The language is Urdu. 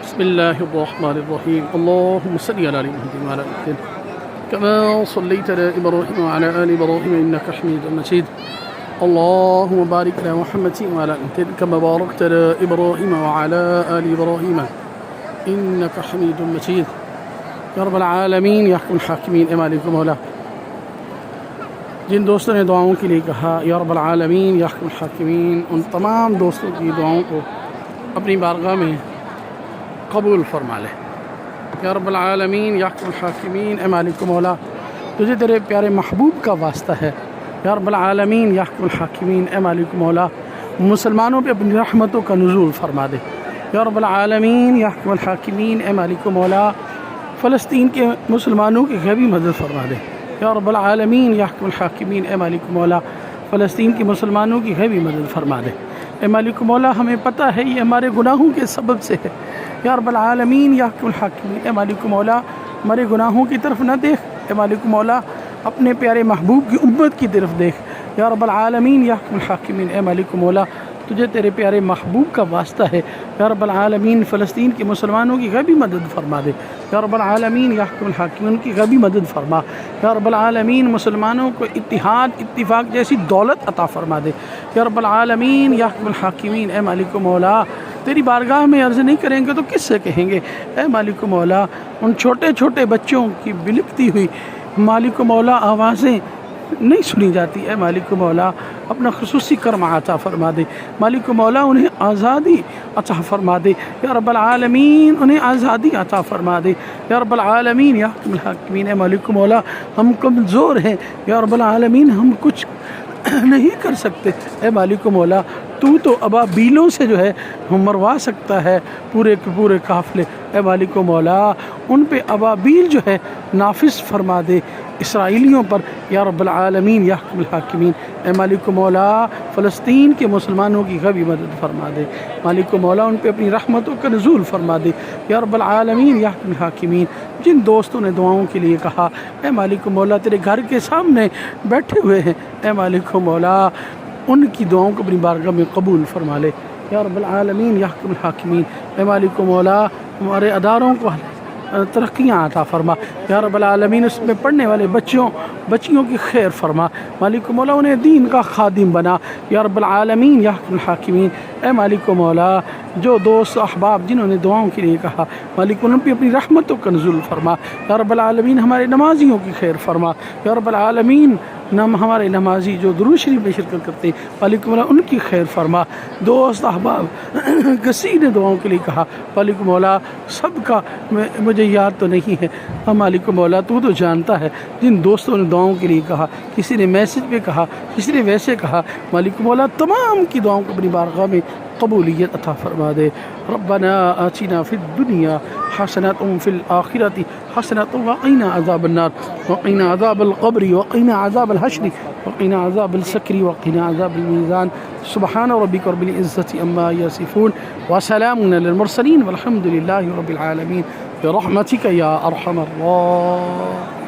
بسم الله الرحمن الرحيم اللهم صل على محمد وعلى آل محمد كما صليت على إبراهيم وعلى آل إبراهيم إنك حميد مجيد اللهم بارك على محمد وعلى آل محمد كما باركت على إبراهيم وعلى آل إبراهيم إنك حميد مجيد یا رب العالمین یا حکم الحاکمین اے مالک مولا، جن دوستوں نے دعاؤں کے لیے کہا یا رب العالمین یا حکم الحاکمین، ان تمام دوستوں کی دعاؤں کو اپنی بارگاہ میں قبول فرما لے۔ یا رب العالمین یا حکم الحاکمین اے مالک مولا، تجھے تیرے پیارے محبوب کا واسطہ ہے۔ یا رب العالمین یا حکم الحاکمین اے مالک مولا، مسلمانوں پہ اپنی رحمتوں کا نزول فرما دے۔ یا رب العالمین یا حکم الحاکمین اے مالک مولا، فلسطین کے مسلمانوں کی غیبی مدد فرما دے۔ یا رب العالمین یا حکم الحاکمین اے مالک مولا، فلسطین کے مسلمانوں کی غیبی مدد فرما دے۔ اے مالک مولا، ہمیں پتہ ہے یہ ہمارے گناہوں کے سبب سے ہے۔ یا رب العالمین یا حکم الحاکمین اے مالک مولا، ہمارے گناہوں کی طرف نہ دیکھ۔ اے مالک مولا، اپنے پیارے محبوب کی امت کی طرف دیکھ۔ یا رب العالمین یا حکم الحاکمین اے مالک مولا، تجھے تیرے پیارے محبوب کا واسطہ ہے۔ یا رب العالمین، فلسطین کے مسلمانوں کی غیبی مدد فرما دے۔ یا رب العالمین یا حکم الحاکمین کی غیبی مدد فرما۔ یا رب العالمین، مسلمانوں کو اتحاد اتفاق جیسی دولت عطا فرما دے۔ یا رب العالمین یا حکم الحاکمین اے مالک مولا، تیری بارگاہ میں عرض نہیں کریں گے تو کس سے کہیں گے؟ اے مالک مولا، ان چھوٹے چھوٹے بچوں کی بلکتی ہوئی مالک مولا آوازیں نہیں سنی جاتی۔ اے مالک مولا، اپنا خصوصی کرم عطا فرما دے۔ مالک مولا، انہیں آزادی عطا فرما دے۔ یا رب العالمین، انہیں آزادی عطا فرما دے۔ یا رب العالمین یا حکم الحاکمین اے مالک مولا، ہم کمزور ہیں۔ یا رب العالمین، ہم کچھ نہیں کر سکتے۔ اے مالک مولا، تو ابابیلوں سے جو ہے مروا سکتا ہے پورے کے پورے قافلے۔ اے مالک مولا، ان پہ ابابیل جو ہے نافذ فرما دے اسرائیلیوں پر۔ یا رب العالمین یا حکم الحاکمین اے مالک مولا، فلسطین کے مسلمانوں کی غیبی مدد فرما دے۔ مالک مولا، ان پہ اپنی رحمتوں کا نزول فرما دے۔ یا رب العالمین یا حکم الحاکمین، جن دوستوں نے دعاؤں کے لیے کہا، اے مالک مولا، تیرے گھر کے سامنے بیٹھے ہوئے ہیں۔ اے مالک مولا، ان کی دعاؤں کو اپنی بارگاہ میں قبول فرما لے۔ یا رب العالمین یا حکم الحاکمین اے مالک مولا، ہمارے اداروں کو ترقیاں عطا فرما۔ یا رب العالمین، اس میں پڑھنے والے بچیوں کی خیر فرما۔ مالک مولا، انہیں دین کا خادم بنا۔ یا رب العالمین یا حکم الحاکمین اے مالک مولا، جو دوست احباب جنہوں نے دعاؤں کے لیے کہا، مالک ان پہ اپنی رحمتوں کا نزول فرما۔ یا رب العالمین، ہمارے نمازیوں کی خیر فرما۔ یا رب العالمین، ہمارے نمازی جو درود شریف میں شرکت کرتے ہیں، مالک مولا ان کی خیر فرما۔ دوست احباب کسی نے دعاؤں کے لیے کہا، مالک مولا سب کا مجھے یاد تو نہیں ہے، مالک مولا تو جانتا ہے۔ جن دوستوں نے دعاؤں کے لیے کہا، کسی نے میسج پہ کہا، کسی نے ویسے کہا، مالک مولا تمام کی دعاؤں کو اپنی بارگاہ میں قبولیت عطا فرما دے۔ ربنا آتنا فی الدنیا حسنۃ وفی الآخرۃ حسنۃ وقنا عذاب النار وقنا عذاب القبر وقنا عذاب الحشر وقنا عذاب السکر وقنا عذاب المیزان سبحان ربک رب العزۃ عما یصفون وسلام علی المرسلین والحمد للہ رب العالمین برحمتک یا ارحم الراحمین۔